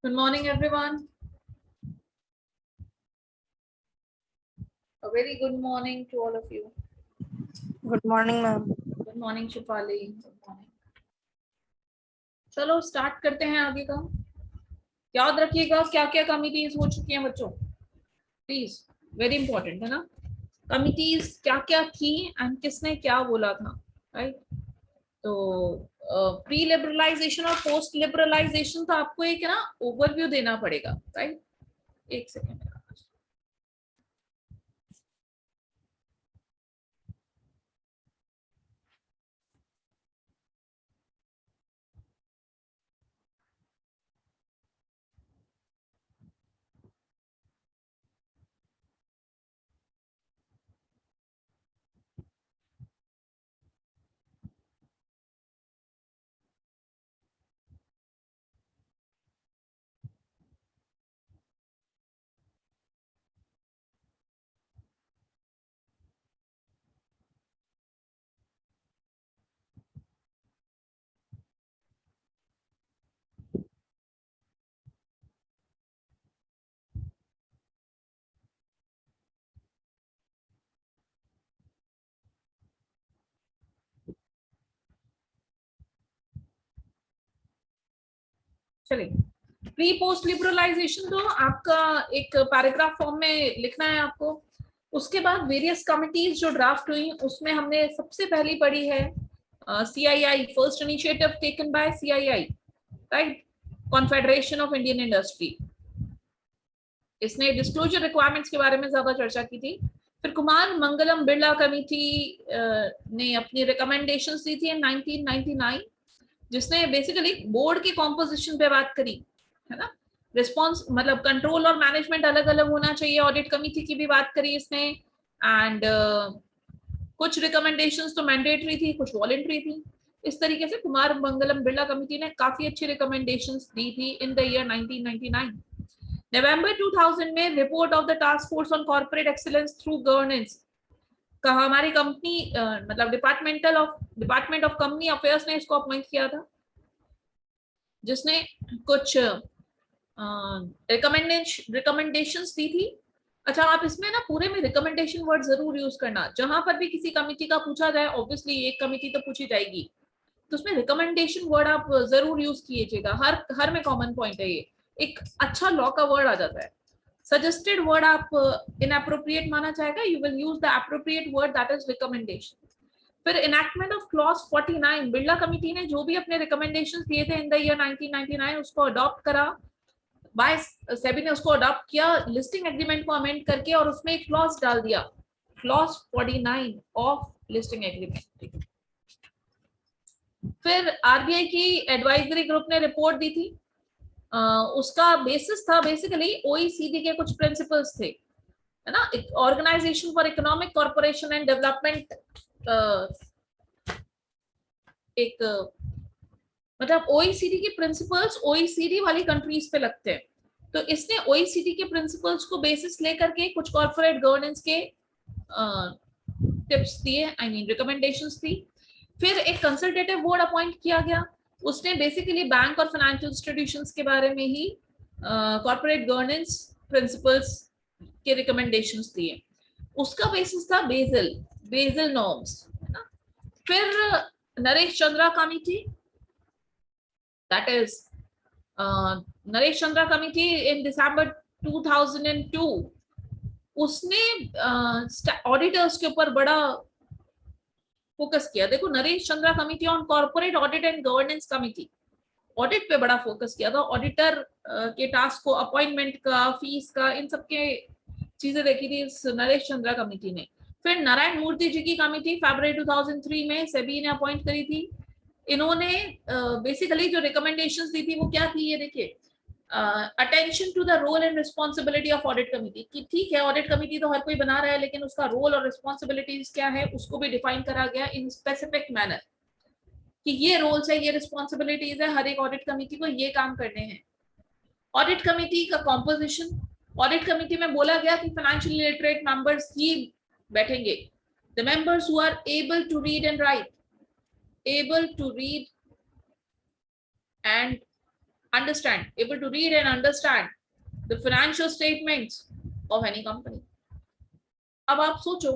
Good morning, everyone. A very good morning to all of you. Good morning, ma'am. Good morning, Shifali. Good morning. चलो start करते हैं आगे का। याद रखिएगा क्या क्या कमिटीज हो चुकी हैं बच्चों, प्लीज, वेरी इंपॉर्टेंट है ना। कमिटीज क्या क्या थी एंड किसने क्या बोला था, राइट। तो प्री लिबरलाइजेशन और पोस्ट लिबरलाइजेशन तो आपको एक ना ओवरव्यू देना पड़ेगा, राइट। एक सेकेंड। चलिए, प्री पोस्ट लिबरलाइजेशन तो आपका एक पैराग्राफ फॉर्म में लिखना है आपको। उसके बाद वेरियस कमिटीज जो ड्राफ्ट हुई उसमें हमने सबसे पहली पढ़ी है CII, first initiative taken by CII, right, confederation of Indian industry. इसने डिस्क्लोजर रिक्वायरमेंट्स के बारे में ज्यादा चर्चा की थी। फिर कुमार मंगलम बिरला कमेटी ने अपनी रिकमेंडेशंस दी थी इन 1999, जिसने बेसिकली बोर्ड के कॉम्पोजिशन पे बात करी है ना। रिस्पॉन्स मतलब कंट्रोल और मैनेजमेंट अलग अलग होना चाहिए, ऑडिट कमेटी की भी बात करी इसने। एंड कुछ रिकमेंडेशंस तो मैंडेटरी थी, कुछ वॉलंटरी थी। इस तरीके से कुमार मंगलम बिरला कमेटी ने काफी अच्छी रिकमेंडेशंस दी थी इन द ईयर 1999। नवंबर 2000 में report of the task force on corporate excellence through governance का हमारी कंपनी मतलब डिपार्टमेंट ऑफ कंपनी अफेयर्स ने इसको अपॉइंट किया था, जिसने कुछ रिकमेंडेशंस दी थी। अच्छा, आप इसमें ना पूरे में रिकमेंडेशन वर्ड जरूर यूज करना। जहां पर भी किसी कमिटी का पूछा जाए, ऑब्वियसली एक कमिटी तो पूछी जाएगी, तो उसमें रिकमेंडेशन वर्ड आप जरूर यूज कीजिएगा। हर में कॉमन पॉइंट है ये। एक अच्छा लॉ का वर्ड आ जाता है। सजेस्टेड वर्ड आप इनएप्रोप्रिएट माना जाएगा, you will use the appropriate word, that is recommendation. फिर enactment of clause 49, Birla committee ने जो भी अपने रिकमेंडेशंस दिए थे इन द ईयर 1999 उसको अडॉप्ट करा। बाय सेबी ने उसको अडॉप्ट किया लिस्टिंग एग्रीमेंट को अमेंड करके, और उसमें एक क्लॉज डाल दिया, क्लॉज 49 ऑफ लिस्टिंग एग्रीमेंट। फिर RBI की एडवाइजरी ग्रुप ने रिपोर्ट दी थी। उसका बेसिस था बेसिकली OECD के कुछ प्रिंसिपल्स थे, है ना। Organisation for economic corporation and development, एक मतलब OECD के प्रिंसिपल्स OECD वाली कंट्रीज पे लगते हैं। तो इसने OECD के प्रिंसिपल्स को बेसिस लेकर के कुछ कॉर्पोरेट गवर्नेंस के टिप्स दिए, आई मीन रिकमेंडेशंस दी। फिर एक कंसल्टेटिव बोर्ड अपॉइंट किया गया, उसने बेसिकली बैंक और फाइनेंशियल इंस्टीट्यूशंस के बारे में ही कॉर्पोरेट गवर्नेंस प्रिंसिपल्स के रिकमेंडेशंस दिए। उसका बेसिस था बेजल नॉर्म्स, है ना। फिर Naresh Chandra committee, that is Naresh Chandra committee in December 2002, उसने ऑडिटर्स के ऊपर बड़ा फोकस किया। देखो, Naresh Chandra committee on corporate audit and governance committee, audit पे बड़ा फोकस किया था। ऑडिटर के टास्क को, अपॉइंटमेंट का, फीस का, इन सब के चीजें देखी थी इस नरेश चंद्रा कमिटी ने। फिर नारायण मूर्ति जी की कमिटी फरवरी 2003 में सेबी ने अपॉइंट करी थी। इन्होंने बेसिकली जो रिकमेंडेशंस दी थी वो क्या थी, ये देखिए। Attention to the role and responsibility of audit committee, कि ठीक है ऑडिट कमिटी तो हर कोई बना रहा है, लेकिन उसका रोल और रिस्पॉन्सिबिलिटीज क्या है उसको भी डिफाइन करा गया इन स्पेसिफिक मैनर, कि ये रोल्स है, ये रिस्पॉन्सिबिलिटीज है, हर एक ऑडिट कमिटी को ये काम करने हैं। ऑडिट कमिटी का कॉम्पोजिशन, ऑडिट कमिटी में बोला गया कि फाइनेंशियली लिटरेट मेंबर्स ही बैठेंगे। The members who are able to read and write, able to read and understand, able to read and understand the financial statements of any company. अब आप सोचो,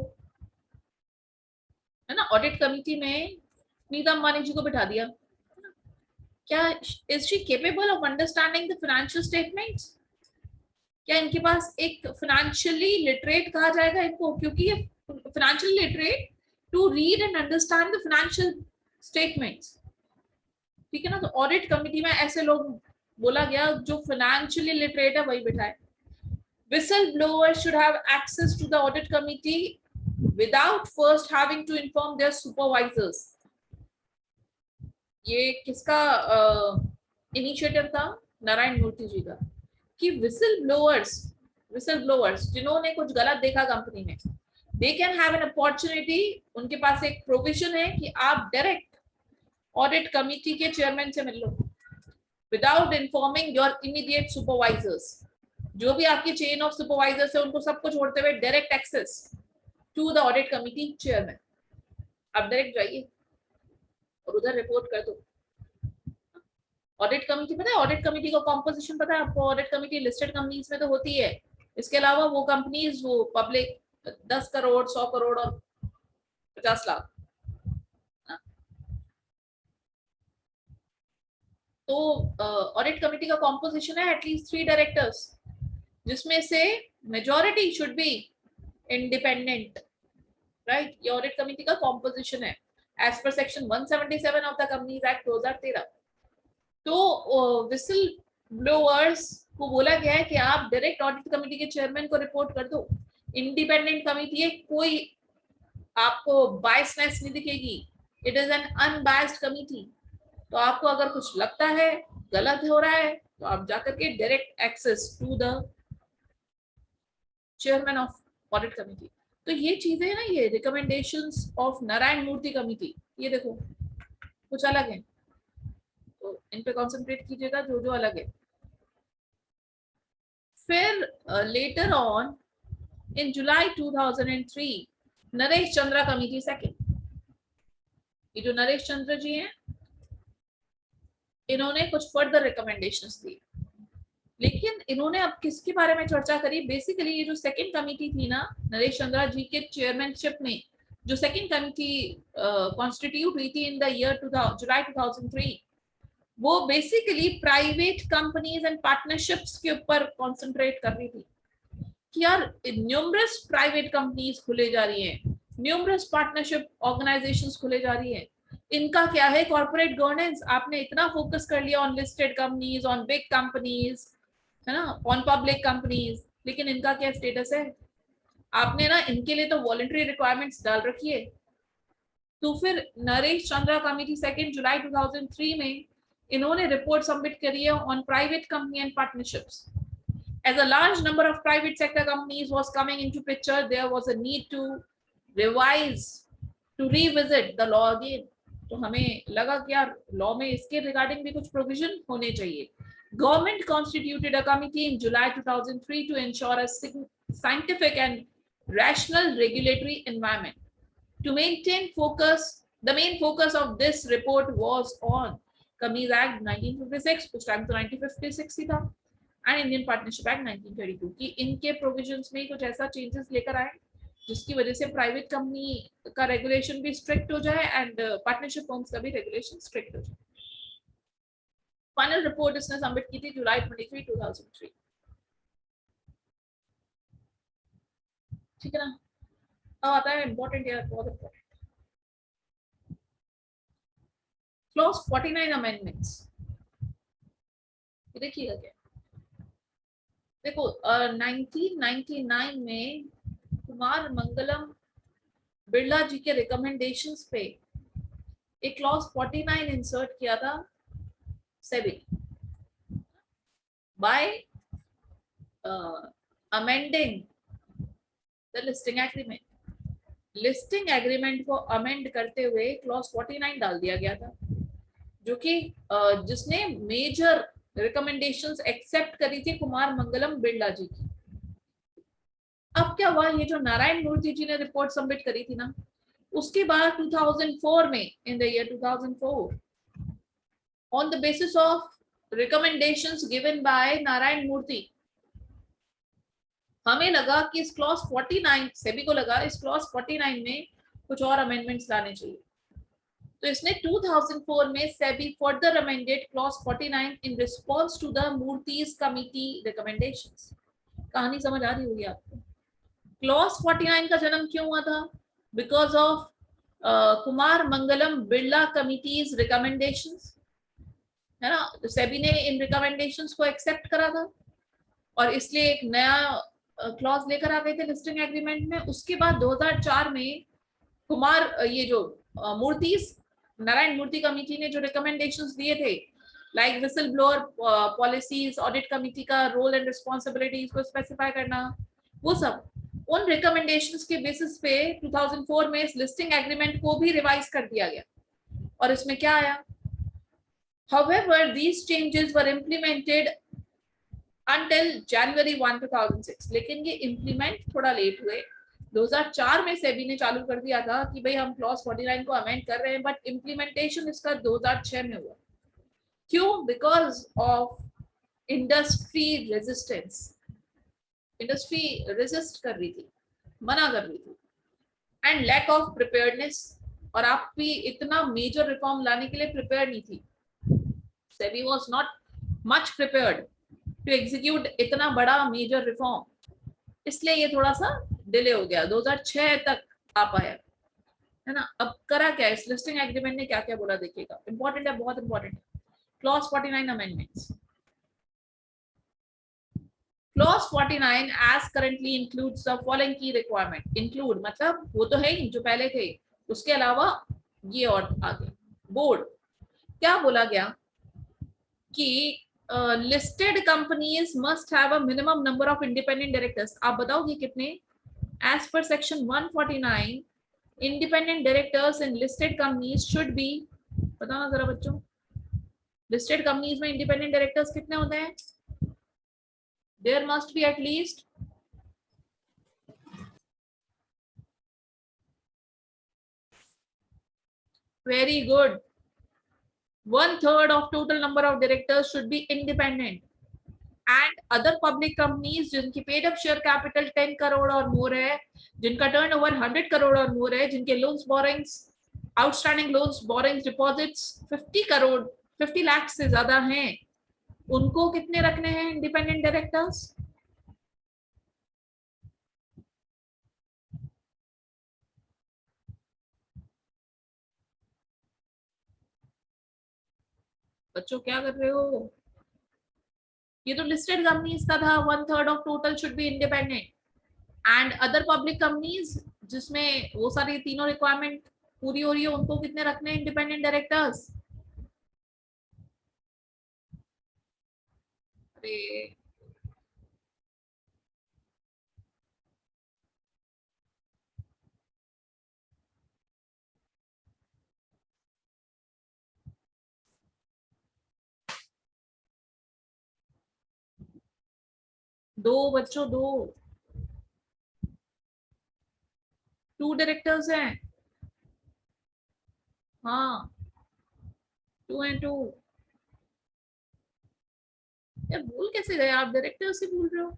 है ना, ऑडिट कमिटी में नीता अंबानी जी को बिठा दिया, क्या is she capable of understanding the financial statements? क्या इनके पास एक फाइनेंशियली लिटरेट कहा जाएगा इनको, क्योंकि ये financially literate to read and understand the financial statements, ठीक है ना? तो ऑडिट कमिटी में ऐसे लोग बोला गया जो फाइनेंशियली लिटरेट है वही बिठाए. Whistleblowers should have access to the audit committee without first having to inform their supervisors. ये किसका इनिशिएटिव था? नारायण मूर्ति जी का, कि whistleblowers जिन्होंने कुछ गलत देखा कंपनी में, they can have an opportunity, उनके पास एक प्रोविजन है कि आप डायरेक्ट ऑडिट कमिटी के चेयरमैन से मिल लो without informing your immediate supervisors. जो भी आपके चेन ऑफ सुपरवाइजर्स है उनको सबको छोड़ते हुए direct access to the audit committee chairman. आप डायरेक्ट जाइए और उधर रिपोर्ट कर दो. ऑडिट कमिटी पता है, ऑडिट कमिटी का कॉम्पोजिशन पता है आपको? ऑडिट कमिटी लिस्टेड कंपनीज में तो होती है, इसके अलावा वो कंपनीज वो पब्लिक 10 करोड़ 100 करोड़ और 50 लाख, तो ऑडिट कमिटी का कॉम्पोजिशन है एटलीस्ट 3 डायरेक्टर्स, जिसमें से majority should be independent, right? ये ऑडिट कमिटी का कॉम्पोजिशन है as per section 177 of the companies act 2013. तो विसल ब्लोअर्स को बोला गया है कि आप डायरेक्ट ऑडिट कमिटी के चेयरमैन को रिपोर्ट कर दो. इंडिपेंडेंट कमिटी है, कोई आपको बायसनेस नहीं दिखेगी, it is an unbiased committee. तो आपको अगर कुछ लगता है गलत हो रहा है तो आप जाकर के direct access to the chairman of audit committee. तो ये चीजें ना, ये recommendations of Narayana Murthy committee, ये देखो कुछ अलग है, तो इन पे कॉन्सेंट्रेट कीजिएगा जो जो अलग है. फिर later on in July 2003 Naresh Chandra committee second. ये जो नरेश चंद्र जी हैं, इन्होंने कुछ फर्दर रिकमेंडेशंस दी, लेकिन इन्होंने अब किसके बारे में चर्चा करी? बेसिकली ये जो सेकंड कमिटी थी ना, नरेश चंद्रा जी के चेयरमैनशिप में जो सेकंड कमिटी कॉन्स्टिट्यूट हुई थी इन द ईयर जुलाई 2003, वो basically private companies and partnerships के ऊपर कॉन्सेंट्रेट कर रही थी कि यार न्यूमरस प्राइवेट कंपनीज खुले जा रही हैं, न्यूमरस पार्टनरशिप ऑर्गेनाइजेशंस खुले जा रही हैं, इनका क्या है कॉर्पोरेट गवर्नेंस? आपने इतना फोकस कर लिया on listed companies, on big companies, है ना, ऑन पब्लिक कंपनीज, लेकिन इनका क्या स्टेटस है? आपने ना इनके लिए तो वॉलंटरी रिक्वायरमेंट्स डाल रखी है. तो फिर नरेश चंद्रा कमिटी सेकंड जुलाई 2003 में इन्होंने रिपोर्ट सबमिट करी है on private company and partnerships. As a large number of private sector companies was coming into picture, there was a need to revise, to revisit the law again. तो हमें लगा कि यार law में इसके regarding भी कुछ प्रोविजन होने चाहिए. Government constituted a committee in July 2003 to ensure a scientific and rational regulatory environment. To maintain focus, the main focus of this report was on companies act 1956, उस टाइम तो 1956 ही था, and Indian partnership act 1932 की इनके provisions में कुछ ऐसा changes लेकर आए जिसकी वजह से प्राइवेट कंपनी का रेगुलेशन भी स्ट्रिक्ट हो जाए एंड पार्टनरशिप फर्म्स का भी रेगुलेशन स्ट्रिक्ट हो जाए. फाइनल रिपोर्ट इसने सबमिट की थी जुलाई 23, 2003. ठीक है ना? अब आता है इंपॉर्टेंट यार, बहुत इंपॉर्टेंट, क्लॉज 49 अमेंडमेंट्स. देखिएगा क्या, देखो 1999 में कुमार मंगलम बिरला जी के रिकमेंडेशंस पे एक क्लॉज 49 इंसर्ट किया था SEBI bye amending the listing agreement. Listing agreement को अमेंड करते हुए क्लॉज 49 डाल दिया गया था, जो कि जिसने मेजर रिकमेंडेशंस एक्सेप्ट करी थी कुमार मंगलम बिरला जी की. अब क्या हुआ, ये जो नारायण मूर्ति जी ने रिपोर्ट सबमिट करी थी ना, उसके बाद 2004 में, in the year 2004, on the basis of recommendations given by Narayana Murthy, हमें लगा कि इस क्लॉज 49, सेबी को लगा इस क्लॉज 49 में कुछ और अमेंडमेंट्स लाने चाहिए, तो इसने 2004 में SEBI further amended clause 49 in response to the Murthy's committee recommendations. कहानी समझ आ रही होगी आपको। क्लॉज 49 का जन्म क्यों हुआ था? Because of Kumar Mangalam Birla committees recommendations, है ना। सेबी ने इन रिकमेंडेशंस को एक्सेप्ट करा था और इसलिए एक नया क्लॉज लेकर आ गए थे लिस्टिंग एग्रीमेंट में। उसके बाद 2004 में कुमार ये जो मूर्तिज नारायण मूर्ति कमेटी ने जो रिकमेंडेशंस दिए थे, like whistle blower policies, audit committee का रोल एंड रिस्पॉन्सिबिलिटीज को स्पेसिफाई करना, वो सब उन रिकमेंडेशंस के बेसिस पे 2004 में इस लिस्टिंग एग्रीमेंट को भी रिवाइज कर दिया गया। और इसमें क्या आया? However, these changes were implemented until January 1, 2006. लेकिन ये इम्प्लीमेंट थोड़ा लेट हुए। 2004 में सेबी ने चालू कर दिया था कि भाई हम क्लॉज 49 को अमेंड कर रहे हैं, बट इम्प्लीमेंटेशन इसका 2006 में हुआ। क्यों? Because of industry resistance. Industry resist कर रही थी, मना कर रही थी, एंड लैक ऑफ प्रिपेयर्डनेस, और आप भी इतना मेजर रिफॉर्म लाने के लिए प्रिपेयर नहीं थी। SEBI was not much prepared to execute इतना बड़ा मेजर रिफॉर्म, इसलिए ये थोड़ा सा डिले हो गया, 2006 तक आ पाया, है ना। अब करा क्या इस लिस्टिंग एग्रीमेंट ने, क्या क्या बोला देखिएगा, इंपॉर्टेंट है, बहुत इंपॉर्टेंट है। Clause 49 amendments. Clause 49 as currently includes the following key requirement. Include मतलब वो तो है ही जो पहले थे, उसके अलावा ये और आगे बोर्ड क्या बोला गया कि listed companies must have a minimum number of independent directors. आप बताओगे कितने? As per section 149, independent directors in listed companies should be, बताओ जरा बच्चों, listed companies में independent directors कितने होते हैं? There must be at least very good 1/3 of total number of directors should be independent, and other public companies जिनकी paid up share capital 10 crore और more है, जिनका turnover 100 करोड़ और more है, जिनके loans borrowings outstanding loans borrowings deposits 50 crore 50 lakh से ज्यादा हैं, उनको कितने रखने हैं इंडिपेंडेंट डायरेक्टर्स? बच्चों क्या कर रहे हो? ये तो लिस्टेड कंपनीज का था, 1/3 of total should be independent, and other public companies जिसमें वो सारी तीनों रिक्वायरमेंट पूरी हो रही है, उनको कितने रखने हैं इंडिपेंडेंट डायरेक्टर्स? अरे दो बच्चों, 2 डायरेक्टर्स हैं, हाँ 2 and 2। यार भूल कैसे गए आप? डायरेक्टर से भूल रहे हो,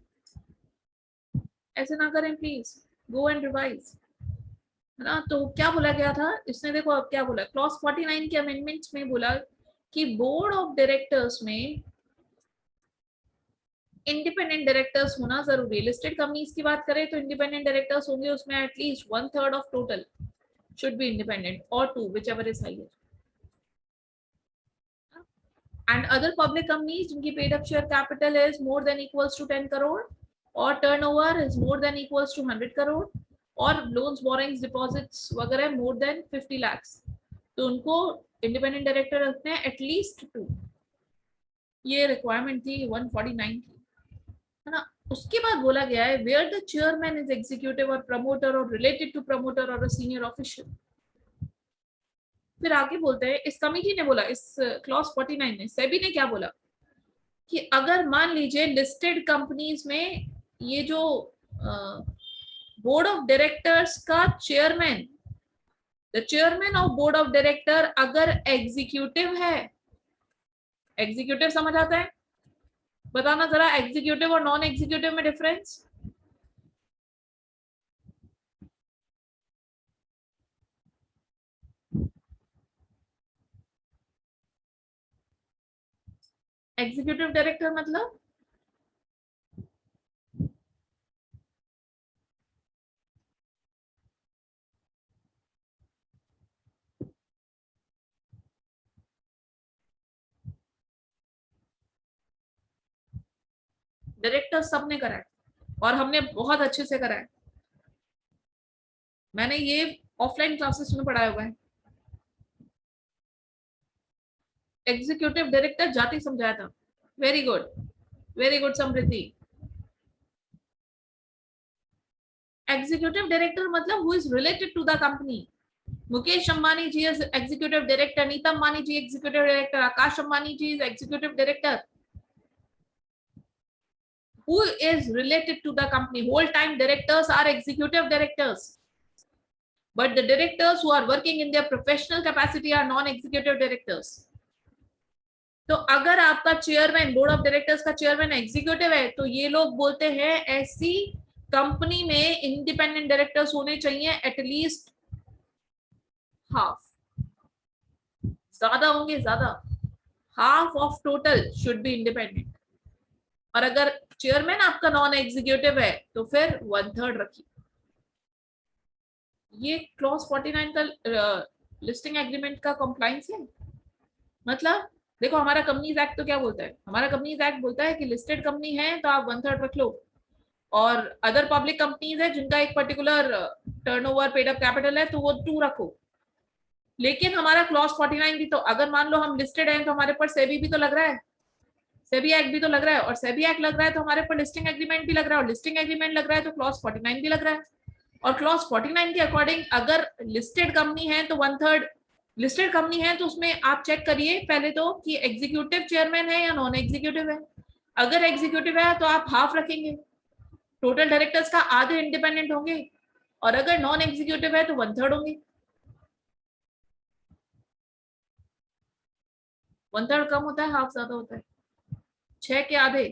ऐसे ना करें प्लीज, गो एंड रिवाइज, है ना। तो क्या बोला गया था इसने, देखो अब क्या बोला, क्लॉज 49 के अमेंडमेंट्स में बोला कि बोर्ड ऑफ डायरेक्टर्स में इंडिपेंडेंट डायरेक्टर्स होना जरूरी है। लिस्टेड कंपनीज की बात करें तो इंडिपेंडेंट डायरेक्टर्स होंगे उसमें at least 1/3 of total should be independent, or 2, whichever is higher. And other public companies जिनकी paid up share capital is more than equals to 10 crore or turnover is more than equals to 100 crore और loans borrowings deposits वगैरह more than 50 lakhs, तो उनको independent director रखते हैं at least 2। ये requirement थी 149 की, है ना। उसके बाद बोला गया है where the chairman is executive or promoter or related to promoter or a senior official। फिर आगे बोलते हैं, इस कमेटी ने बोला, इस क्लॉज 49 में सेबी ने क्या बोला कि अगर मान लीजिए लिस्टेड कंपनीज में ये जो बोर्ड ऑफ डायरेक्टर्स का chairman, the chairman of board of director अगर एग्जीक्यूटिव है, एग्जीक्यूटिव समझ आता है? बताना जरा एग्जीक्यूटिव और नॉन एग्जीक्यूटिव में डिफरेंस। एग्जीक्यूटिव डायरेक्टर मतलब डायरेक्टर सबने करा है और हमने बहुत अच्छे से करा है। मैंने ये ऑफलाइन क्लासेस में पढ़ाया हुआ है। एग्जीक्यूटिव डायरेक्टर जाति समझाया था। Very good Samriddhi. Executive director मतलब who is related to the company. Mukesh Ambani ji is executive director, Nita Ambani ji executive director, Akash Ambani ji is executive director. Who is related to the company? Whole time directors are executive directors, but the directors who are working in their professional capacity are non-executive directors. तो अगर आपका chairman, board of directors का chairman executive है तो ये लोग बोलते हैं ऐसी कंपनी में इंडिपेंडेंट डायरेक्टर्स होने चाहिए एटलीस्ट हाफ, ज्यादा होंगे ज्यादा, half of total should be independent. और अगर चेयरमैन आपका नॉन एग्जीक्यूटिव है तो फिर 1/3 रखिए। ये क्लॉज 49 का लिस्टिंग एग्रीमेंट का कंप्लायंस है। मतलब देखो हमारा कंपनीज एक्ट तो क्या बोलता है, हमारा कंपनीज एक्ट बोलता है कि लिस्टेड कंपनी है तो आप 1/3 रख लो, और अदर पब्लिक कंपनीज है जिनका एक particular turnover paid up capital है तो वो 2 रखो। लेकिन हमारा क्लॉज 49 भी तो, अगर मान लो हम लिस्टेड हैं तो हमारे पर सेबी भी तो लग रहा है, सेबी एक्ट भी तो लग रहा है, और सेबी एक्ट लग रहा है तो हमारे पर लिस्टिंग एग्रीमेंट भी लग रहा है, और लिस्टिंग एग्रीमेंट लग रहा है तो क्लॉज 49 भी लग रहा है। और क्लॉज 49 के अकॉर्डिंग अगर लिस्टेड कंपनी है तो 1/3 लिस्टेड कंपनी है तो उसमें आप चेक करिए पहले तो कि एग्जीक्यूटिव चेयरमैन है या नॉन एग्जीक्यूटिव है। अगर एग्जीक्यूटिव है तो आप हाफ रखेंगे, टोटल डायरेक्टर्स का आधे इंडिपेंडेंट होंगे, और अगर नॉन एग्जीक्यूटिव है तो 1/3 होंगे। 1/3 कम होता है, हाफ ज्यादा होता है। 6 के आधे,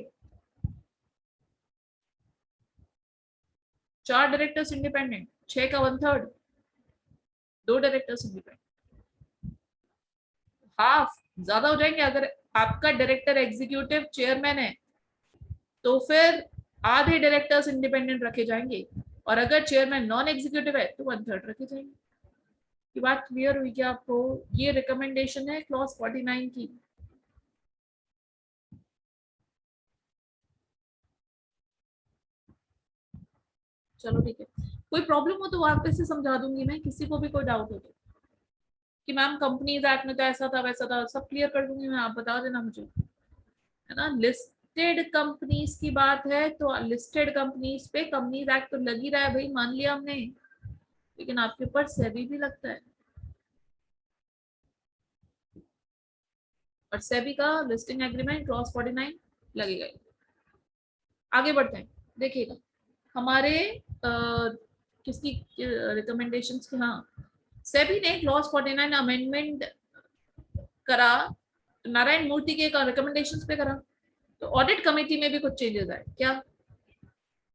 4 डायरेक्टर्स इंडिपेंडेंट, 6 का 1/3, 2 डायरेक्टर्स इंडिपेंडेंट, हाफ ज्यादा हो जाएंगे। अगर आपका डायरेक्टर एग्जीक्यूटिव चेयरमैन है तो फिर आधे डायरेक्टर्स इंडिपेंडेंट रखे जाएंगे, और अगर चेयरमैन नॉन एग्जीक्यूटिव है तो 1/3 रखे जाएंगे। ये बात क्लियर हुई क्या आपको? ये रिकमेंडेशन है क्लॉज 49 की। चलो ठीक है, कोई प्रॉब्लम हो तो वापस से समझा दूंगी मैं, किसी को भी कोई डाउट हो तो, कि मैम कंपनीज एक्ट में तो ऐसा था वैसा था, सब क्लियर कर दूंगी मैं, आप बता देना मुझे, है ना। लिस्टेड कंपनीज की बात है तो लिस्टेड कंपनीज पे कंपनीज एक्ट तो लग ही रहा है भाई, मान लिया हमने, लेकिन आपके ऊपर सेबी भी लगता है, और सेबी का लिस्टिंग एग्रीमेंट क्लॉज 49 लगेगा। आगे बढ़ते हैं, देखिएगा हमारे किसकी रिकमेंडेशंस की, हाँ सेबी ने क्लॉज 49 अमेंडमेंट करा, नारायण मूर्ति के रिकमेंडेशंस पे करा, तो ऑडिट कमेटी में भी कुछ चेंजेस आए। क्या?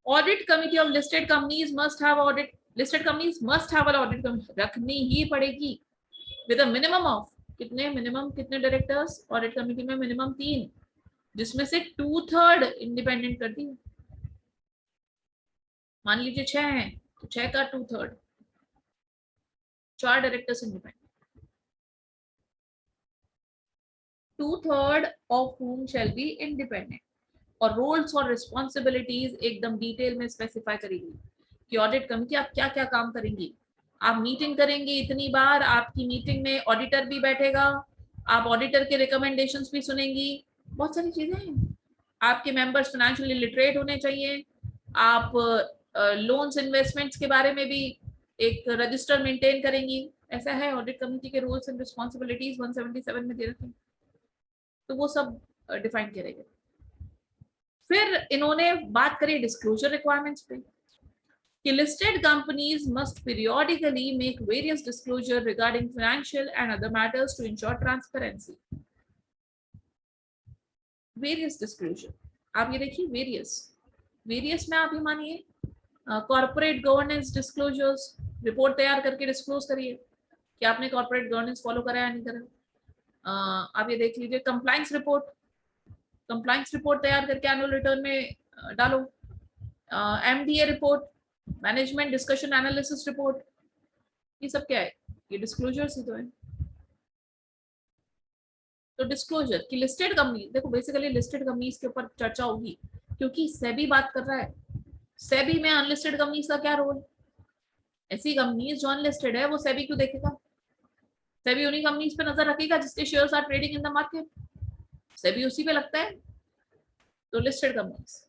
Audit committee of listed companies must have audit, listed companies must have audit committee रखनी ही पड़ेगी विद अ मिनिमम ऑफ कितने, मिनिमम कितने डायरेक्टर्स ऑडिट कमेटी में? मिनिमम 3, जिसमें से 2/3 इंडिपेंडेंट करती है। मान लीजिए 6 हैं तो 6 का 2/3, 4 directors independent, 2/3 of whom shall be independent, और रोल्स और रिस्पॉन्सिबिलिटीज एकदम डिटेल में स्पेसिफाई करेगी कि ऑडिट कमेटी आप क्या क्या काम करेंगी। आप मीटिंग करेंगे इतनी बार, आपकी मीटिंग में ऑडिटर भी बैठेगा, आप ऑडिटर के रिकमेंडेशंस भी सुनेंगी, बहुत सारी चीजें हैं। आपके मेंबर्स फाइनेंशियली लिटरेट होने चाहिए, आप लोन्स इन्वेस्टमेंट्स के बारे में भी एक रजिस्टर मेंटेन करेंगी, ऐसा है ऑडिट कमेटी के रूल्स एंड रिस्पॉन्सिबिलिटीज 177 में दे रखे हैं, तो वो सब डिफाइन करेंगे। फिर इन्होंने बात करी डिस्क्लोजर रिक्वायरमेंट्स पे, कि listed companies must periodically make various disclosure regarding financial and other matters to ensure transparency. Various disclosure, आप ये देखिए वेरियस में आप ये मानिए कॉर्पोरेट गवर्नेंस डिस्क्लोजर्स, रिपोर्ट तैयार करके डिस्क्लोज करिए कि आपने कॉर्पोरेट गवर्नेंस फॉलो करा या नहीं करा। आप ये देख लीजिए कंप्लायंस रिपोर्ट तैयार करके एनुअल रिटर्न में डालो। MDA report, management discussion analysis report, ये सब क्या है, ये डिस्क्लोजर्स ही तो है। तो डिस्क्लोजर की लिस्टेड कंपनी, देखो बेसिकली लिस्टेड कंपनीज के ऊपर चर्चा होगी क्योंकि सेबी बात कर रहा है। सेबी में अनलिस्टेड कंपनीज का क्या रोल, ऐसी कंपनीज जो अनलिस्टेड है वो सेबी क्यों देखेगा? सेबी उन्हीं कंपनीज पे नजर रखेगा जिसके shares are trading in the market, SEBI उसी पे लगता है। तो लिस्टेड कंपनीज।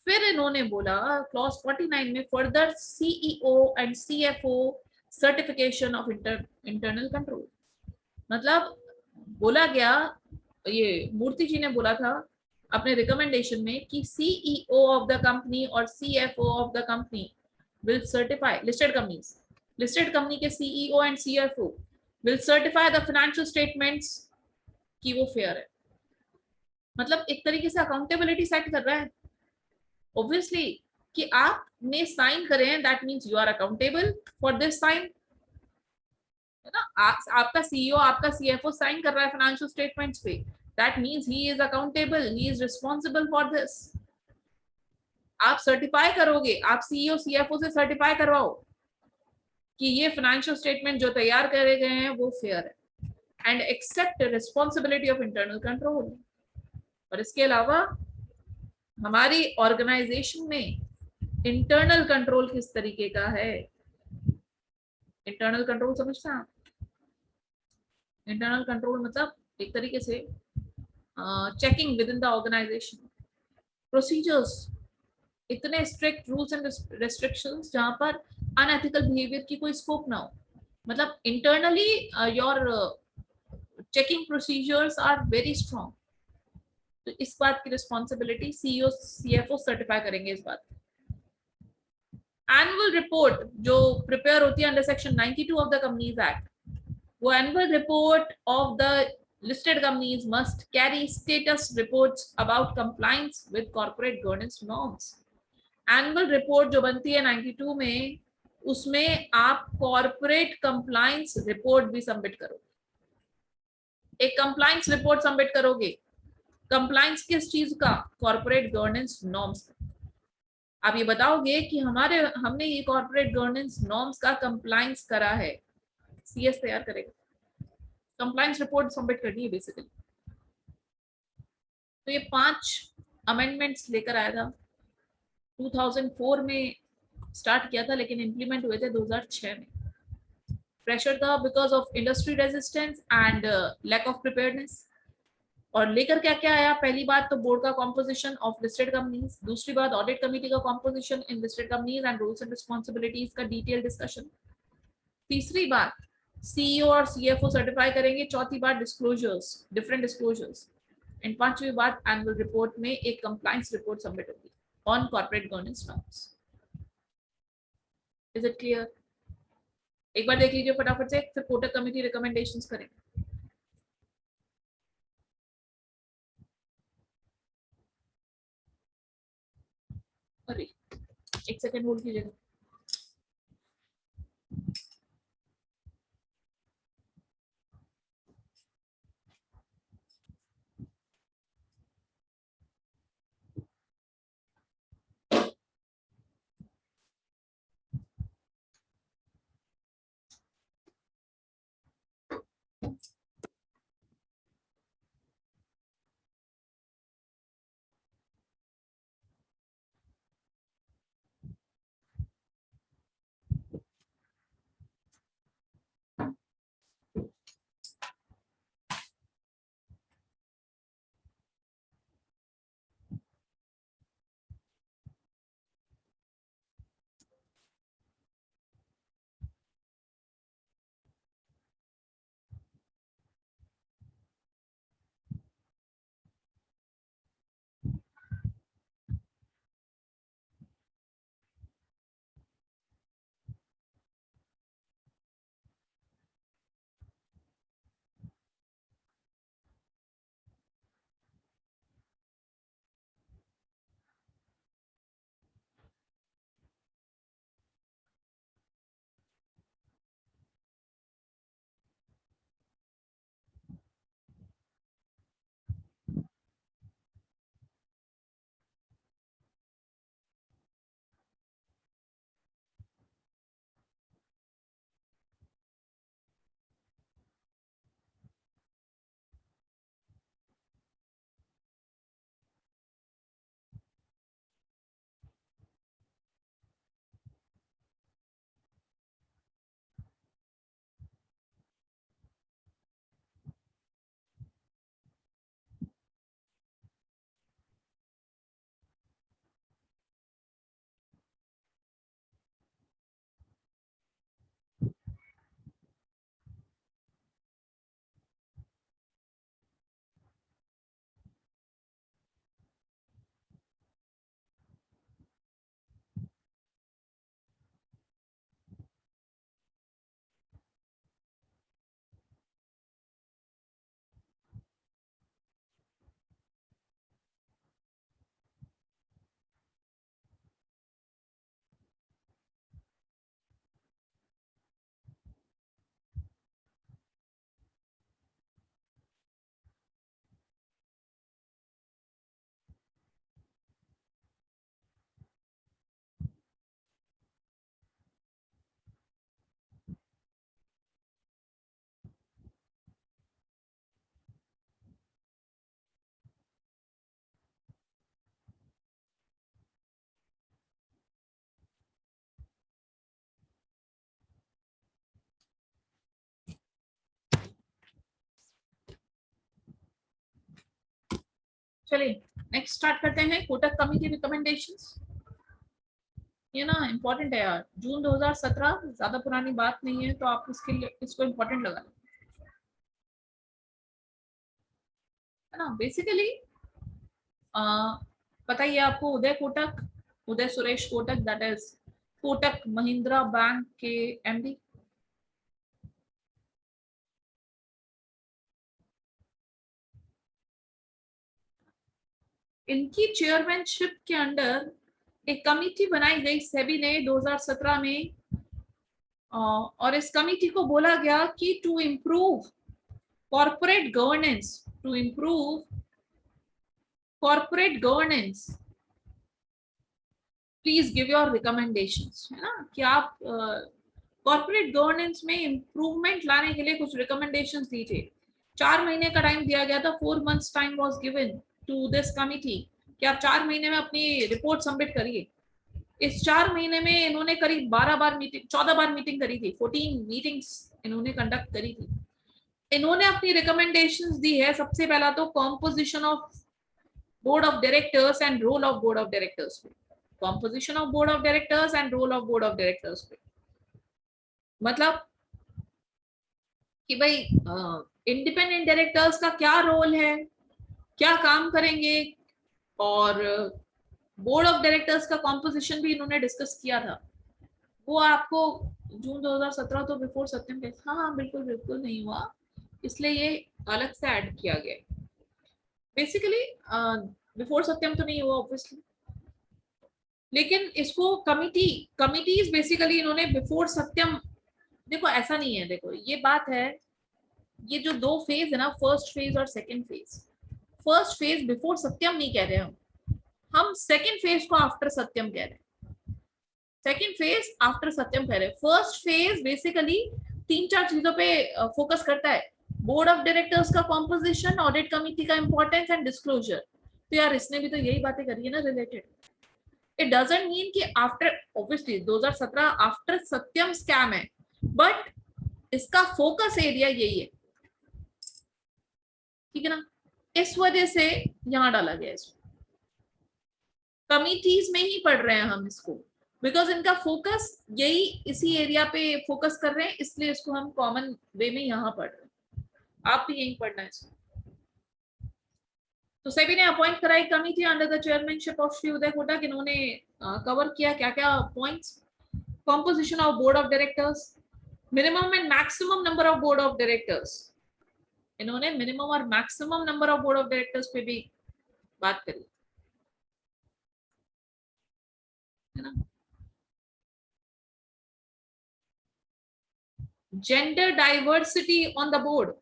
फिर इन्होंने बोला क्लॉज 49 में further CEO and CFO certification of internal control, मतलब बोला गया, ये मूर्ति जी ने बोला था अपने रिकमेंडेशन में कि सीईओ ऑफ द कंपनी और CFO of the company will certify, listed company के CEO and CFO will certify the financial statements कि वो फेयर है। मतलब एक तरीके से अकाउंटेबिलिटी सेट कर रहा है ऑब्वियसली कि आपने साइन करे हैं, that means you are accountable for this sign, है ना। आपका सीईओ आपका सीएफओ साइन कर रहा है फाइनेंशियल स्टेटमेंट्स पे, that means he is accountable, he is responsible for this. आप सर्टिफाई करोगे, आप सीईओ सीएफओ से सर्टिफाई करवाओ कि ये फाइनेंशियल स्टेटमेंट जो तैयार करे गए हैं वो फेयर है, and accept responsibility of internal control. और इसके अलावा हमारी ऑर्गेनाइजेशन में इंटरनल कंट्रोल किस तरीके का है, इंटरनल कंट्रोल समझते हैं आप? इंटरनल कंट्रोल मतलब एक तरीके से checking within the organisation, procedures, इतने स्ट्रिक्ट रूल्स एंड रेस्ट्रिक्शंस जहां पर अनएथिकल बिहेवियर की कोई स्कोप ना हो। मतलब internally your checking procedures are very strong. तो इस बात की रिस्पॉन्सिबिलिटी सीईओ सीएफओ सर्टिफाई करेंगे इस बात। एनुअल रिपोर्ट जो प्रिपेयर होती है under section 92 of the companies act, वो annual report of the listed companies must carry status reports about compliance with corporate governance norms. Annual report जो बनती है 92 में, उसमें आप कॉर्पोरेट कंप्लायंस रिपोर्ट भी सबमिट करोगे। एक कंप्लायंस रिपोर्ट सबमिट करोगे, कंप्लायंस किस चीज का? कॉर्पोरेट गवर्नेंस नॉर्म्स का। आप ये बताओगे कि हमने ये कॉर्पोरेट गवर्नेंस नॉर्म्स का कंप्लायंस करा है, सीएस तैयार करेगा, कंप्लायंस रिपोर्ट सबमिट करनी है बेसिकली। तो ये 5 अमेंडमेंट्स लेकर आया था, 2004 में स्टार्ट किया था लेकिन इंप्लीमेंट हुए थे 2006 में। प्रेशर था because of industry resistance and lack of preparedness. और लेकर क्या क्या आया, पहली बात तो बोर्ड का कॉम्पोजिशन ऑफ लिस्टेड कंपनीज, दूसरी बात ऑडिट कमेटी का composition in listed companies and rules and responsibilities का डिटेल डिस्कशन, तीसरी बात सीईओ और सीएफओ सर्टिफाई करेंगे, चौथी बात डिस्क्लोजर्स, डिफरेंट डिस्क्लोजर्स, एंड पांचवी बात एनुअल रिपोर्ट में एक कंप्लायंस रिपोर्ट सबमिट होगी on corporate governance norms. Is it clear? एक बार देख लीजिए फटाफट से, फिर कोटक कमेटी रिकमेंडेशंस करेंगे। अरे एक सेकंड होल्ड कीजिएगा। चलिए नेक्स्ट स्टार्ट करते हैं कोटक कमिटी रिकमेंडेशंस। ये ना इम्पोर्टेंट है यार, जून 2017, ज्यादा पुरानी बात नहीं है, तो आप इसके लिए इसको इम्पोर्टेंट लगा लें, है ना। बेसिकली पता ही है आपको, Uday Kotak, Uday Suresh Kotak, that is Kotak Mahindra bank के एमडी। इनकी चेयरमैनशिप के अंडर एक कमिटी बनाई गई सेबी ने 2017 में, और इस कमिटी को बोला गया कि to improve corporate governance, to improve corporate governance please give your recommendations, है ना, कि आप कॉर्पोरेट गवर्नेंस में इंप्रूवमेंट लाने के लिए कुछ रिकमेंडेशंस दीजिए। 4 महीने का टाइम दिया गया था, 4 months time was given to this committee कि आप 4 महीने में अपनी रिपोर्ट सबमिट करिए। इस 4 महीने में इन्होंने करीब 12 बार मीटिंग, 14 बार मीटिंग करी थी, 14 मीटिंग्स इन्होंने कंडक्ट करी थी। इन्होंने अपनी रिकमेंडेशंस दी है। सबसे पहला तो composition of board of directors and role of board of directors पे, composition of board of directors and role of board of directors पे, मतलब कि भाई इंडिपेंडेंट डायरेक्टर्स का क्या रोल है, क्या काम करेंगे, और बोर्ड ऑफ डायरेक्टर्स का कॉम्पोजिशन भी इन्होंने डिस्कस किया था। वो आपको जून 2017 तो बिफोर सत्यम के, हाँ बिल्कुल बिल्कुल नहीं हुआ, इसलिए ये अलग से ऐड किया गया। बेसिकली बिफोर सत्यम तो नहीं हुआ ऑब्वियसली, लेकिन इसको कमिटीज बेसिकली इन्होंने बिफोर सत्यम, देखो ऐसा नहीं है, देखो ये बात है, ये जो 2 फेज है ना, फर्स्ट फेज और second phase, first phase before Satyam नहीं कह रहे हम सेकंड फेज को आफ्टर सत्यम कह रहे हैं, सेकंड फेज आफ्टर सत्यम कह रहे हैं। फर्स्ट फेज बेसिकली 3-4 चीजों पे फोकस करता है, बोर्ड ऑफ डायरेक्टर्स का कॉम्पोजिशन, ऑडिट कमिटी का इंपॉर्टेंस एंड डिस्क्लोजर। तो यार इसने भी तो यही बातें करी है ना रिलेटेड। इट डजंट मीन कि आफ्टर, ऑब्वियसली 2017 आफ्टर सत्यम स्कैम है, बट इसका फोकस एरिया यही है, ठीक है ना, इस वजह से यहां डाला गया इसको। कमिटीज में ही पढ़ रहे हैं हम इसको, बिकॉज इनका फोकस यही इसी एरिया पे फोकस कर रहे हैं, इसलिए इसको हम कॉमन वे में यहाँ पढ़ रहे हैं। आप भी यही पढ़ना है इसको। तो सेबी ने अपॉइंट कराई committee under the chairmanship of Shri Uday Kotak. इन्होंने कवर किया क्या क्या points, composition of board of directors, minimum and maximum number of board of directors, इन्होंने मिनिमम और maximum number of board of directors पे भी बात करी, है ना। Gender diversity on the board,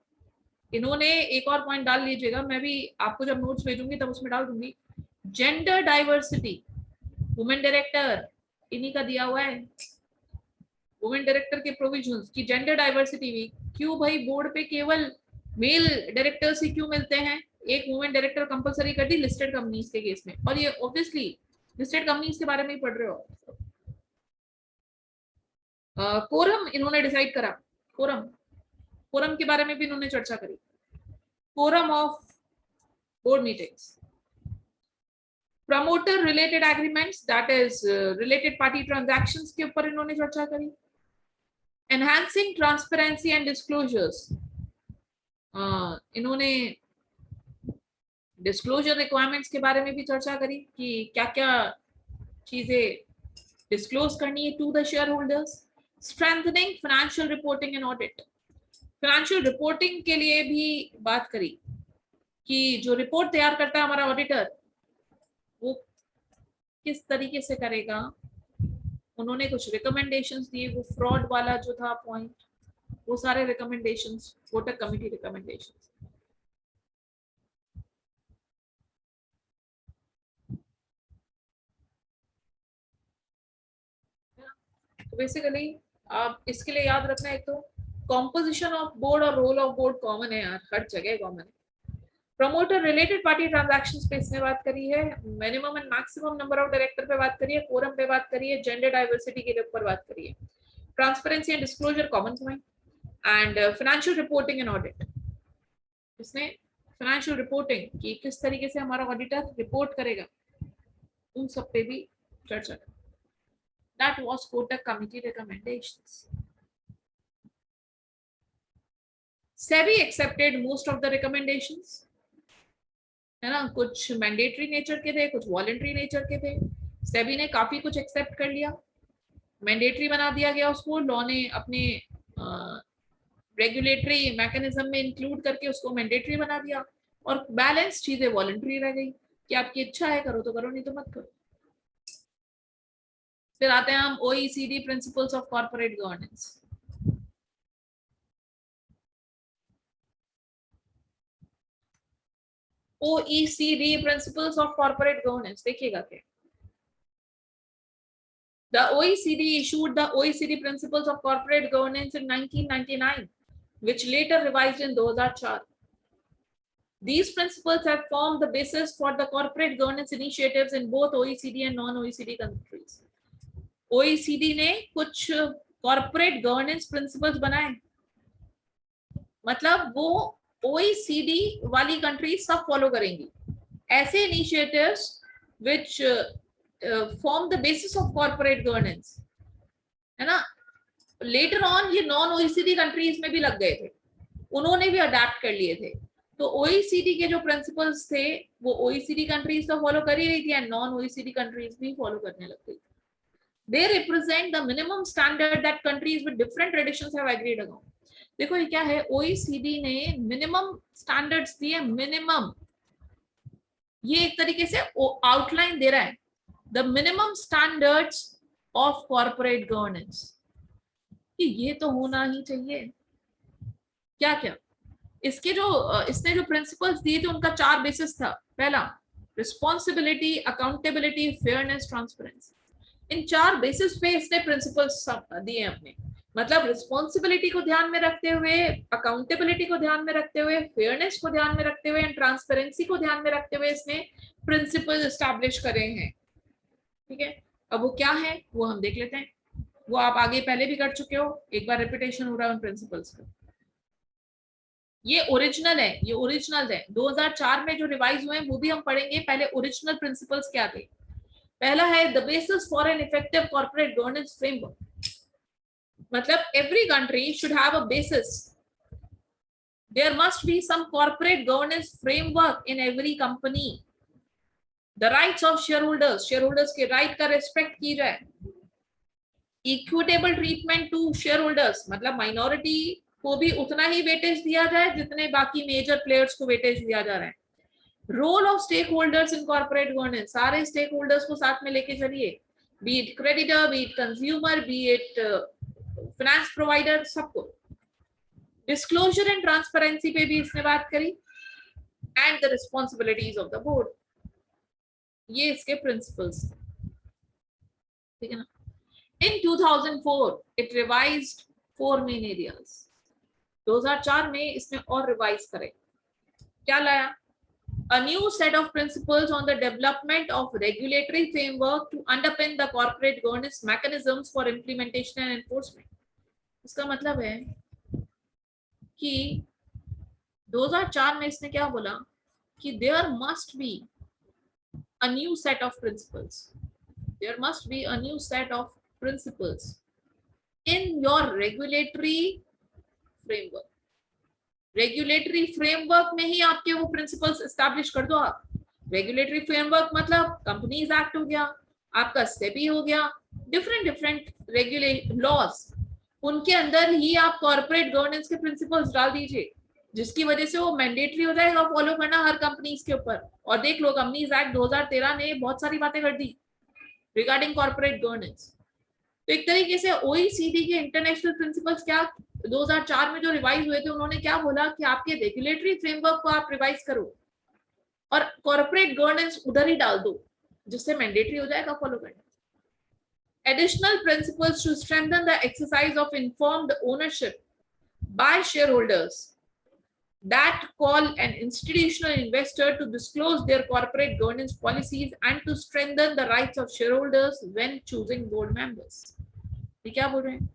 इन्होंने एक और पॉइंट डाल लीजिएगा, मैं भी आपको जब नोट्स भेजूंगी तब उसमें डाल दूंगी। जेंडर डाइवर्सिटी, वुमेन डायरेक्टर इन्हीं का दिया हुआ है, वुमेन डायरेक्टर के प्रोविजंस की जेंडर डाइवर्सिटी भी। क्यों भाई बोर्ड पे केवल मेल डायरेक्टर्स ही क्यों मिलते हैं, एक वुमेन डायरेक्टर कंपलसरी कर दी लिस्टेड कंपनीज के केस में, और ये ऑब्वियसली लिस्टेड कंपनीज के बारे में ही पढ़ रहे हो। कोरम इन्होंने डिसाइड करा, कोरम के बारे में भी इन्होंने चर्चा करी, quorum of board meetings, promoter related agreements, that is related party transactions के ऊपर इन्होंने चर्चा करी, एनहांसिंग ट्रांसपेरेंसी एंड डिस्क्लोजर्स, इन्होंने डिस्क्लोजर रिक्वायरमेंट्स के बारे में भी चर्चा करी कि क्या क्या चीजें डिस्क्लोज करनी है to the shareholders, strengthening financial reporting and audit, financial reporting के लिए भी बात करी कि जो रिपोर्ट तैयार करता है हमारा ऑडिटर वो किस तरीके से करेगा। उन्होंने कुछ रिकमेंडेशंस दिए, वो फ्रॉड वाला जो था पॉइंट, वो सारे रिकमेंडेशंस कोटक कमिटी रिकमेंडेशंस। तो बेसिकली आप इसके लिए याद रखना है, एक तो कॉम्पोजिशन ऑफ बोर्ड और रोल ऑफ बोर्ड कॉमन है यार, हर जगह कॉमन है। प्रमोटर रिलेटेड पार्टी ट्रांजैक्शंस पे इसने बात करी है, minimum and maximum number of director पे बात करी है, कोरम पे बात करी है, जेंडर डाइवर्सिटी के ऊपर बात करी है, transparency and disclosure common point, and financial reporting and audit इसने फाइनेंशियल रिपोर्टिंग कि किस तरीके से हमारा ऑडिटर रिपोर्ट करेगा, उन सब पे भी चर्चा करें. That was Kotak committee recommendations. SEBI accepted most of the recommendations, है ना. कुछ मैंडेटरी नेचर के थे, कुछ वॉलंटरी नेचर के थे. SEBI ने काफी कुछ एक्सेप्ट कर लिया, मैंडेटरी बना दिया गया उसको. लॉ ने अपने रेगुलेटरी मैकेनिज्म में इंक्लूड करके उसको मैंडेटरी बना दिया, और बैलेंस चीजें वॉलंटरी रह गई कि आपकी इच्छा है करो तो करो, नहीं तो मत करो. फिर आते हैं हम OECD principles of corporate governance. OECD principles of corporate governance देखिएगा क्या. The OECD issued the OECD Principles of Corporate Governance in 1999, which later revised in 2004. These principles have formed the basis for the corporate governance initiatives in both OECD and non-OECD countries. OECD ने कुछ corporate governance principles बनाए, मतलब वो OECD वाली countries सब follow करेंगी ऐसे initiatives which form the basis of corporate governance, है ना. लेटर ऑन ये नॉन OECD कंट्रीज में भी लग गए थे, उन्होंने भी अडेप्ट कर लिए थे. तो OECD के जो प्रिंसिपल्स थे वो OECD कंट्रीज तो फॉलो कर ही रही थी, एंड नॉन OECD कंट्रीज भी फॉलो करने लग गई. They represent the minimum standard that countries with different traditions have agreed upon. देखो ये क्या है, OECD ने मिनिमम स्टैंडर्ड्स दिए, मिनिमम. ये एक तरीके से आउटलाइन दे रहा है, the minimum standards of corporate governance, कि ये तो होना ही चाहिए. क्या क्या इसके जो इसने जो प्रिंसिपल्स दिए थे उनका 4 बेसिस था. पहला रिस्पॉन्सिबिलिटी, अकाउंटेबिलिटी, फेयरनेस, ट्रांसपेरेंसी. इन 4 बेसिस पे इसने प्रिंसिपल्स दिए अपने. मतलब रिस्पॉन्सिबिलिटी को ध्यान में रखते हुए, अकाउंटेबिलिटी को ध्यान में रखते हुए, फेयरनेस को ध्यान में रखते हुए, एंड ट्रांसपेरेंसी को ध्यान में रखते हुए इसने प्रिंसिपल एस्टैब्लिश करे हैं. ठीक है, अब वो क्या है वो हम देख लेते हैं. वो आप आगे पहले भी कर चुके हो, एक बार रिपीटेशन हो रहा है उन प्रिंसिपल्स का. ये ओरिजिनल है, ये ओरिजिनल है. 2004 में जो रिवाइज हुए हैं वो भी हम पढ़ेंगे. पहले ओरिजिनल प्रिंसिपल्स क्या थे. पहला है the basis for an effective corporate governance framework. मतलब every country should have a basis. There must be some corporate governance framework in every company. The rights of shareholders, shareholders के right का respect की जाए. Equitable treatment to shareholders, मतलब minority को भी उतना ही weightage दिया जाए जितने बाकी मेजर प्लेयर्स को वेटेज दिया जा रहा है. Role of stakeholders in corporate governance, सारे स्टेक होल्डर्स को साथ में लेके चलिए, be it creditor, be it consumer, be it finance provider, सबको. डिस्क्लोजर एंड ट्रांसपेरेंसी पे भी इसने बात करी, and the responsibilities of the board. ये इसके प्रिंसिपल्स, ठीक है ना. In 2004, it revised 4 main areas. 2004 में इसने और रिवाइज करे. क्या लाया? A new set of principles on the development of regulatory framework to underpin the corporate governance mechanisms for implementation and enforcement. इसका मतलब है कि 2004 में इसने क्या बोला कि there must be a new set of principles. There must be a new set of principles in your regulatory framework. Regulatory framework में ही आपके वो प्रिंसिपल्स एस्टैब्लिश कर दो आप. रेगुलेटरी फ्रेमवर्क मतलब कंपनीज एक्ट हो गया, आपका सेबी हो गया, डिफरेंट रेगुलेट लॉज, उनके अंदर ही आप कॉर्पोरेट गवर्नेंस के प्रिंसिपल्स डाल दीजिए, जिसकी वजह से वो मैंडेटरी हो जाएगा फॉलो करना हर कंपनीज के ऊपर. और देख लो कंपनीज एक्ट 2013 ने बहुत सारी बातें कर दी रिगार्डिंग कॉर्पोरेट गवर्नेंस. तो एक तरीके से OECD के इंटरनेशनल प्रिंसिपल्स क्या 2004 में जो रिवाइज हुए थे, उन्होंने क्या बोला कि आपके रेगुलेटरी फ्रेमवर्क को आप रिवाइज करो और कॉर्पोरेट गवर्नेंस उधर ही डाल दो, जिससे मैंडेटरी हो जाएगा फॉलो करना. Additional principles to strengthen the exercise of informed ownership by shareholders that call an institutional investor to disclose their corporate governance policies and to strengthen the rights of shareholders when choosing board members. ये क्या बोल रहे हैं?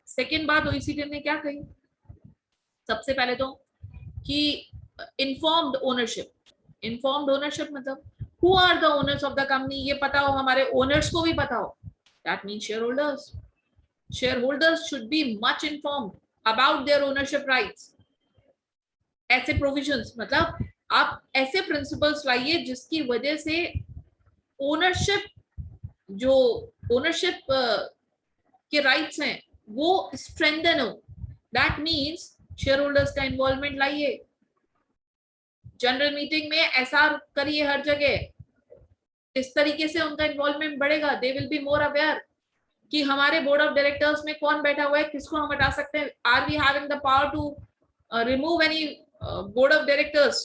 Second बात OECD ने क्या कही, सबसे पहले तो कि इन्फॉर्म्ड ओनरशिप. इन्फॉर्म्ड ओनरशिप मतलब who are the owners of the company, ये पता हो, हमारे ओनर्स को भी पता हो. That means shareholders. Shareholders should be much informed about their ownership rights. ऐसे प्रोविजंस मतलब आप ऐसे प्रिंसिपल्स लाइए जिसकी वजह से ओनरशिप, जो ओनरशिप के राइट्स हैं वो स्ट्रेंथन हो. दैट मीन्स शेयर होल्डर्स का इन्वॉल्वमेंट लाइए, जनरल मीटिंग में ऐसा करिए हर जगह. इस तरीके से उनका इन्वॉल्वमेंट बढ़ेगा. They will be more aware कि हमारे बोर्ड ऑफ डायरेक्टर्स में कौन बैठा हुआ है, किसको हम हटा सकते हैं. Are we having the power to remove any board of directors.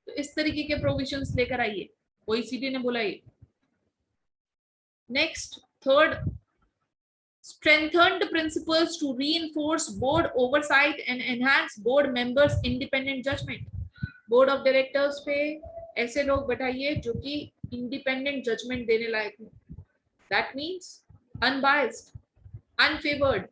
तो इस तरीके के प्रोविजंस लेकर आइए, ओईसीडी ने बोला ये. Next, third, strengthened principles to reinforce board oversight and enhance board members independent judgment. board of directors पे ऐसे लोग बैठाइए जो कि independent judgment देने लायक हो. that means unbiased, unfavored.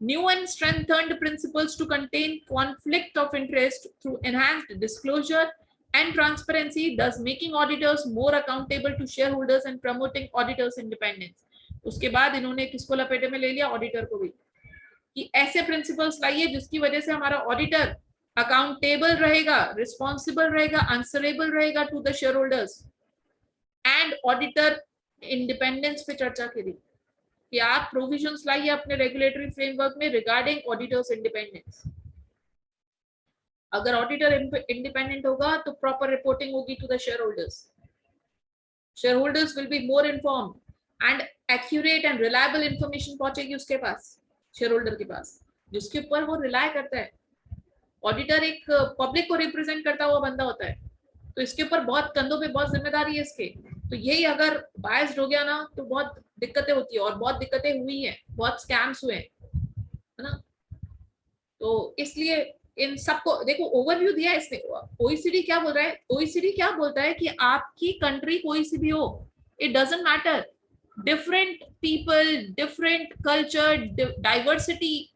New and strengthened principles to contain conflict of interest through enhanced disclosure and transparency, thus making auditors more accountable to shareholders and promoting auditors independence. उसके बाद इन्होंने किसको लपेटे में ले लिया, ऑडिटर को भी, कि ऐसे प्रिंसिपल्स लाइए जिसकी वजह से हमारा ऑडिटर अकाउंटेबल रहेगा, रिस्पॉन्सिबल रहेगा, आंसरेबल रहेगा to the shareholders. And auditor independence पे चर्चा करी कि आप प्रोविजंस लाइए अपने रेगुलेटरी फ्रेमवर्क में रिगार्डिंग ऑडिटर्स इंडिपेंडेंस. अगर ऑडिटर इंडिपेंडेंट होगा तो प्रॉपर रिपोर्टिंग होगी to the shareholders. Shareholders will be more informed and accurate and reliable information पहुंचेगी उसके पास, शेयर होल्डर के पास, जिसके ऊपर वो रिलाय करता है. ऑडिटर एक पब्लिक को रिप्रेजेंट करता हुआ बंदा होता है, तो इसके ऊपर बहुत कंधों पे बहुत जिम्मेदारी है इसके. तो यही अगर बायस्ड हो गया ना तो बहुत दिक्कतें होती है, और बहुत दिक्कतें हुई हैं, बहुत स्कैम्स हुए हैं, है ना. तो इसलिए इन सबको देखो, ओवरव्यू दिया है इसने. ओईसीडी क्या बोल रहा है, ओईसीडी क्या बोलता है कि आपकी कंट्री कोई सी भी हो, it doesn't matter, different people, different culture, diversity,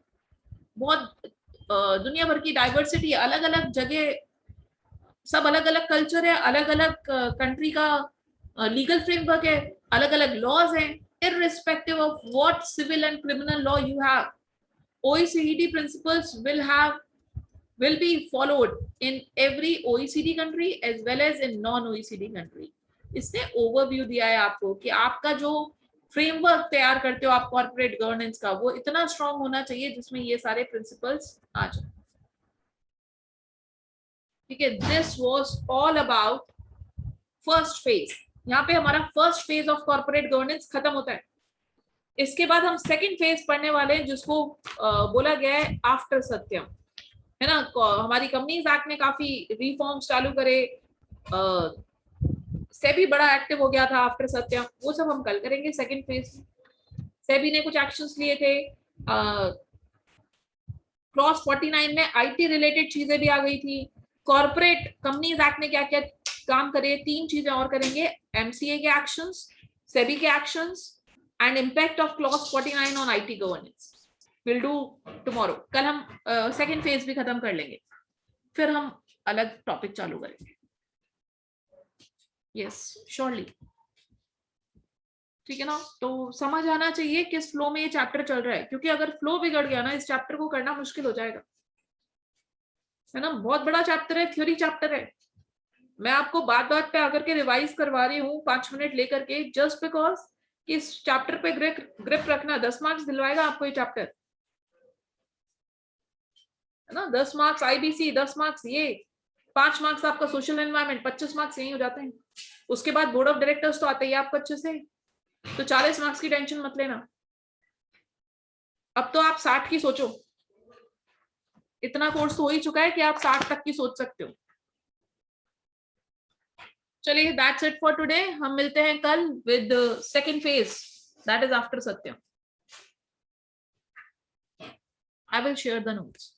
बहुत दुनिया भर की डाइवर्सिटी, अलग अलग जगह सब अलग अलग कल्चर है, अलग अलग कंट्री का लीगल फ्रेमवर्क है, अलग अलग लॉज हैं, irrespective of what civil and criminal law you have, OECD principles will be followed in every OECD country as well as in non-OECD country. इसने ओवरव्यू दिया है आपको कि आपका जो फ्रेमवर्क तैयार करते हो आप कॉर्पोरेट गवर्नेंस का, वो इतना स्ट्रांग होना चाहिए जिसमें ये सारे प्रिंसिपल्स आ जाए. ठीक है, this was all about first phase. यहाँ पे हमारा first phase of corporate governance खत्म होता है. इसके बाद हम सेकंड फेज पढ़ने वाले हैं जिसको बोला गया है आफ्टर सत्यम, है ना. हमारी कंपनीज एक्ट ने काफी रिफॉर्म्स चालू करे, सेबी बड़ा एक्टिव हो गया था आफ्टर सत्यम, वो सब हम कल करेंगे सेकंड फेज. सेबी ने कुछ एक्शंस लिए थे. क्लॉज 49 में आईटी रिलेटेड चीजें भी आ गई थी. कॉर्पोरेट कंपनीज एक्ट ने क्या क्या काम करे, 3 चीजें और करेंगे, एमसीए के एक्शंस, सेबी के actions and impact of clause 49 on IT governance. Will do tomorrow. कल हम सेकंड फेज भी खत्म कर लेंगे, फिर हम अलग टॉपिक चालू करेंगे. Yes, surely. ठीक है ना. तो समझ आना चाहिए किस फ्लो में ये चैप्टर चल रहा है, क्योंकि अगर फ्लो बिगड़ गया ना इस चैप्टर को करना मुश्किल हो जाएगा, है ना. बहुत बड़ा चैप्टर है, थ्योरी चैप्टर है. मैं आपको बात बात पे आकर के रिवाइज करवा रही हूँ 5 मिनट लेकर के, जस्ट बिकॉज कि इस चैप्टर पे ग्रिप रखना. 10 मार्क्स दिलवाएगा आपको ये चैप्टर, है ना. 10 मार्क्स आईबीसी, 10 मार्क्स ये, 5 मार्क्स आपका सोशल एनवायरनमेंट, 25 मार्क्स यही हो जाते हैं. उसके बाद बोर्ड ऑफ डायरेक्टर्स तो आते ही आपको अच्छे से, तो 40 मार्क्स की टेंशन मत लेना. अब तो आप 60 की सोचो, इतना कोर्स तो हो ही चुका है कि आप 60 तक की सोच सकते हो. चलिए, दैट्स इट फॉर टुडे. हम मिलते हैं कल with second phase, that is after Satyam. I will share the notes.